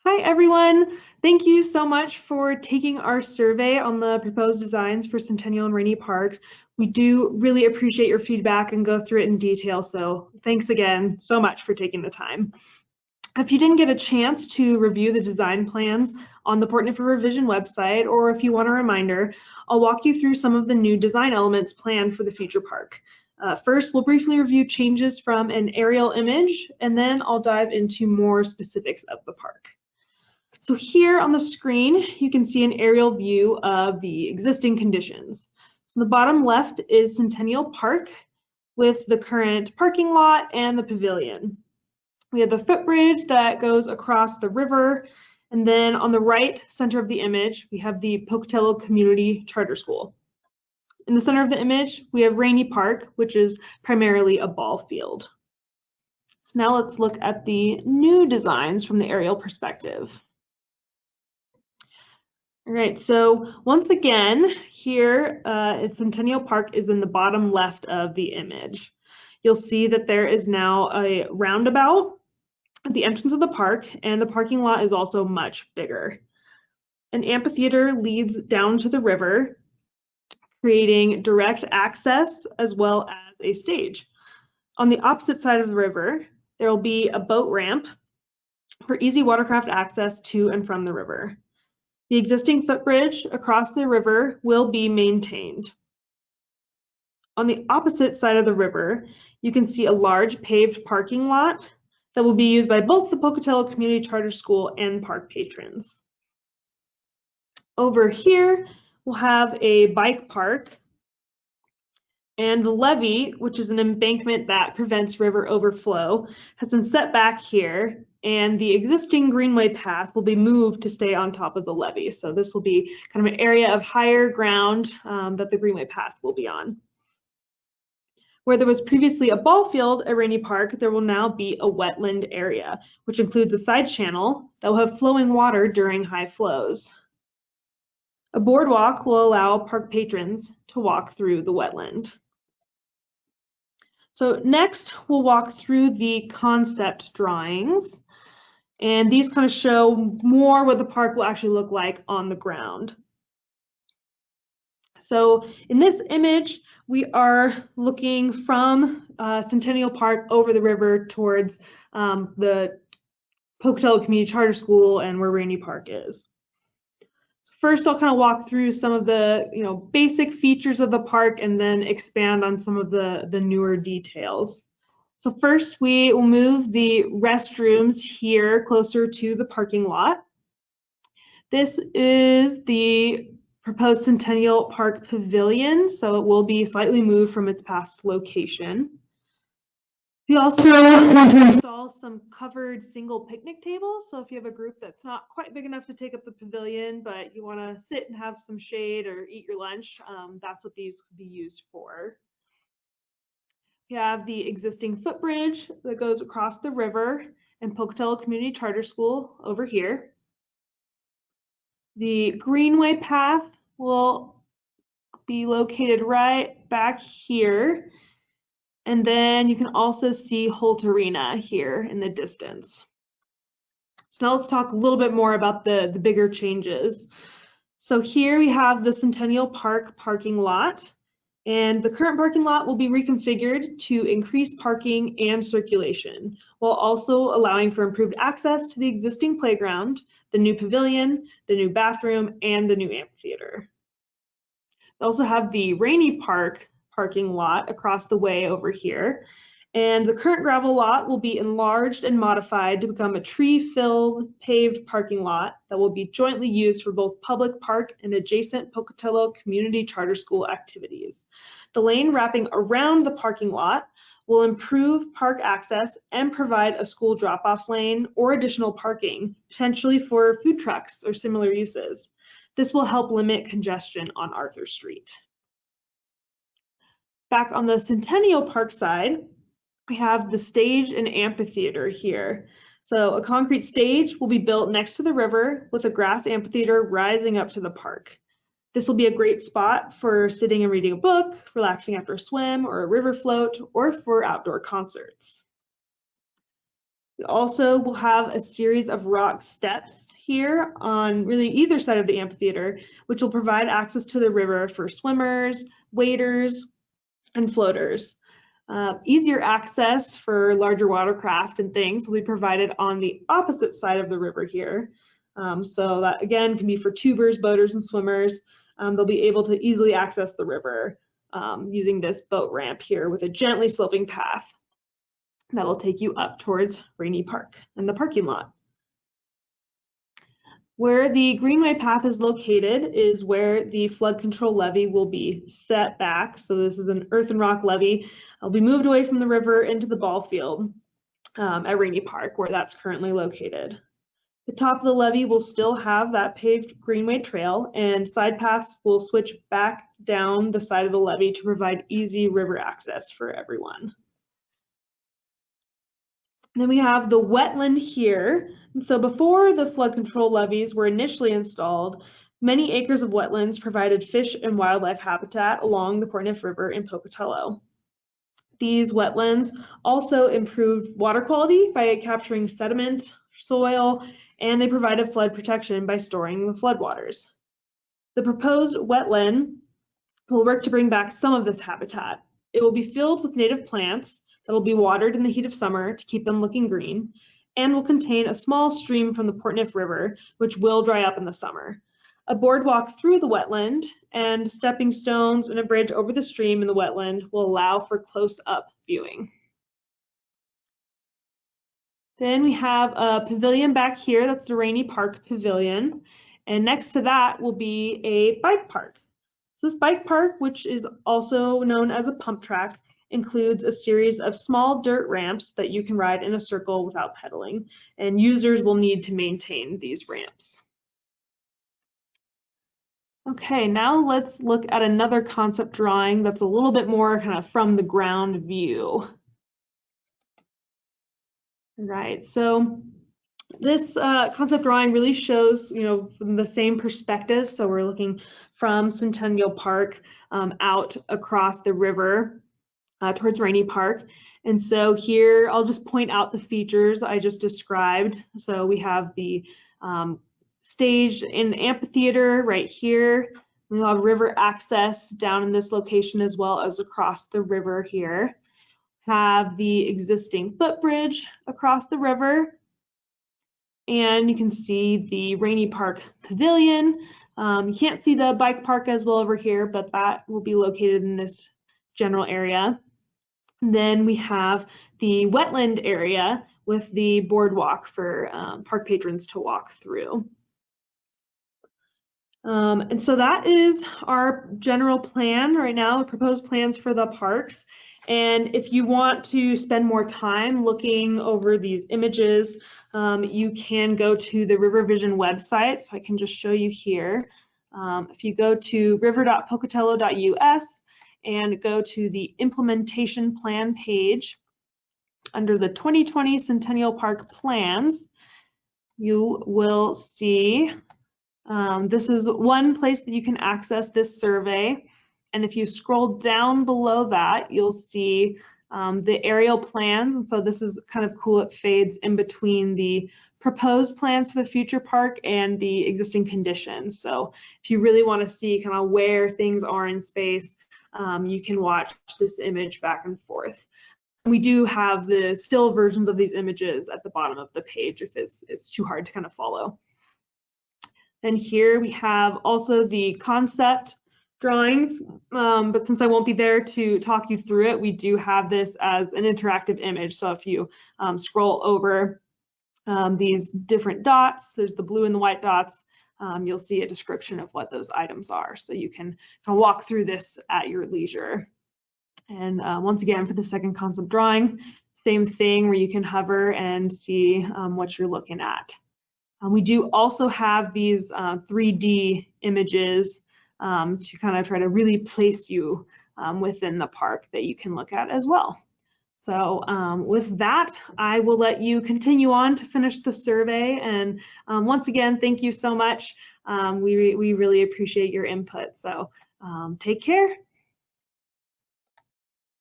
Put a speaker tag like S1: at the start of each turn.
S1: Hi, everyone. Thank you so much for taking our survey on the proposed designs for Centennial and Rainey Parks. We do really appreciate your feedback and go through it in detail, so thanks again so much for taking the time. If you didn't get a chance to review the design plans on the Portneuf Revision website, or if you want a reminder, I'll walk you through some of the new design elements planned for the future park. First, we'll briefly review changes from an aerial image, and then I'll dive into more specifics of the park. So here on the screen, you can see an aerial view of the existing conditions. So the bottom left is Centennial Park with the current parking lot and the pavilion. We have the footbridge that goes across the river. And then on the right center of the image, we have the Pocatello Community Charter School. In the center of the image, we have Rainey Park, which is primarily a ball field. So now let's look at the new designs from the aerial perspective. All right, so once again, here Centennial Park is in the bottom left of the image. You'll see that there is now a roundabout at the entrance of the park, and the parking lot is also much bigger. An amphitheater leads down to the river, creating direct access as well as a stage. On the opposite side of the river, there will be a boat ramp for easy watercraft access to and from the river. The existing footbridge across the river will be maintained. On the opposite side of the river, you can see a large paved parking lot that will be used by both the Pocatello Community Charter School and park patrons. Over here, we'll have a bike park, and the levee, which is an embankment that prevents river overflow, has been set back here, and the existing greenway path will be moved to stay on top of the levee. So this will be kind of an area of higher ground that the greenway path will be on. Where there was previously a ball field at Rainey Park, there will now be a wetland area, which includes a side channel that will have flowing water during high flows. A boardwalk will allow park patrons to walk through the wetland. So next, we'll walk through the concept drawings, and these kind of show more what the park will actually look like on the ground. So in this image, we are looking from Centennial Park over the river towards the Pocatello Community Charter School and where Rainey Park is. So first, I'll kind of walk through some of the basic features of the park and then expand on some of the newer details. So first, we will move the restrooms here closer to the parking lot. This is the proposed Centennial Park Pavilion, so it will be slightly moved from its past location. We also want to install some covered single picnic tables, so if you have a group that's not quite big enough to take up the pavilion, but you want to sit and have some shade or eat your lunch, that's what these could be used for. We have the existing footbridge that goes across the river and Pocatello Community Charter School over here. The greenway path will be located right back here. And then you can also see Holt Arena here in the distance. So now let's talk a little bit more about the bigger changes. So here we have the Centennial Park parking lot. And the current parking lot will be reconfigured to increase parking and circulation, while also allowing for improved access to the existing playground, the new pavilion, the new bathroom, and the new amphitheater. We also have the Rainey Park parking lot across the way over here. And the current gravel lot will be enlarged and modified to become a tree-filled paved parking lot that will be jointly used for both public park and adjacent Pocatello Community Charter School activities. The lane wrapping around the parking lot will improve park access and provide a school drop-off lane or additional parking, potentially for food trucks or similar uses. This will help limit congestion on Arthur Street. Back on the Centennial Park side, we have the stage and amphitheater here. So a concrete stage will be built next to the river with a grass amphitheater rising up to the park. This will be a great spot for sitting and reading a book, relaxing after a swim or a river float, or for outdoor concerts. We also will have a series of rock steps here on really either side of the amphitheater, which will provide access to the river for swimmers, waders, and floaters. Easier access for larger watercraft and things will be provided on the opposite side of the river here. So that again can be for tubers, boaters, and swimmers. They'll be able to easily access the river using this boat ramp here with a gently sloping path that'll take you up towards Rainey Park and the parking lot. Where the greenway path is located is where the flood control levee will be set back. So this is an earth and rock levee. It'll be moved away from the river into the ball field at Rainey Park, where that's currently located. The top of the levee will still have that paved greenway trail, and side paths will switch back down the side of the levee to provide easy river access for everyone. Then we have the wetland here. So before the flood control levees were initially installed, many acres of wetlands provided fish and wildlife habitat along the Portneuf River in Pocatello. These wetlands also improved water quality by capturing sediment, soil, and they provided flood protection by storing the floodwaters. The proposed wetland will work to bring back some of this habitat. It will be filled with native plants that will be watered in the heat of summer to keep them looking green, and will contain a small stream from the Portneuf River, which will dry up in the summer. A boardwalk through the wetland and stepping stones and a bridge over the stream in the wetland will allow for close-up viewing. Then we have a pavilion back here, that's the Rainey Park Pavilion, and next to that will be a bike park. So this bike park, which is also known as a pump track, includes a series of small dirt ramps that you can ride in a circle without pedaling, and users will need to maintain these ramps. Okay, now let's look at another concept drawing that's a little bit more kind of from the ground view. Right, so this concept drawing really shows, from the same perspective. So we're looking from Centennial Park out across the river towards Rainey Park. And so here I'll just point out the features I just described. So we have the stage in the amphitheater right here. We'll have river access down in this location as well as across the river here. Have the existing footbridge across the river. And you can see the Rainey Park Pavilion. You can't see the bike park as well over here, but that will be located in this general area. And then we have the wetland area with the boardwalk for park patrons to walk through. And so that is our general plan right now, the proposed plans for the parks. And if you want to spend more time looking over these images, you can go to the River Vision website. So I can just show you here. If you go to river.pocatello.us and go to the implementation plan page under the 2020 Centennial Park plans, you will see this is one place that you can access this survey. And if you scroll down below that, you'll see the aerial plans. And so this is kind of cool. It fades in between the proposed plans for the future park and the existing conditions. So if you really want to see kind of where things are in space, you can watch this image back and forth. We do have the still versions of these images at the bottom of the page if it's too hard to kind of follow. And here we have also the concept drawings, but since I won't be there to talk you through it, we do have this as an interactive image. So if you scroll over these different dots, there's the blue and the white dots, you'll see a description of what those items are. So you can kind of walk through this at your leisure. And once again, for the second concept drawing, same thing where you can hover and see what you're looking at. We do also have these 3D images to kind of try to really place you within the park that you can look at as well. So with that, I will let you continue on to finish the survey. And once again, thank you so much. We really appreciate your input. So take care.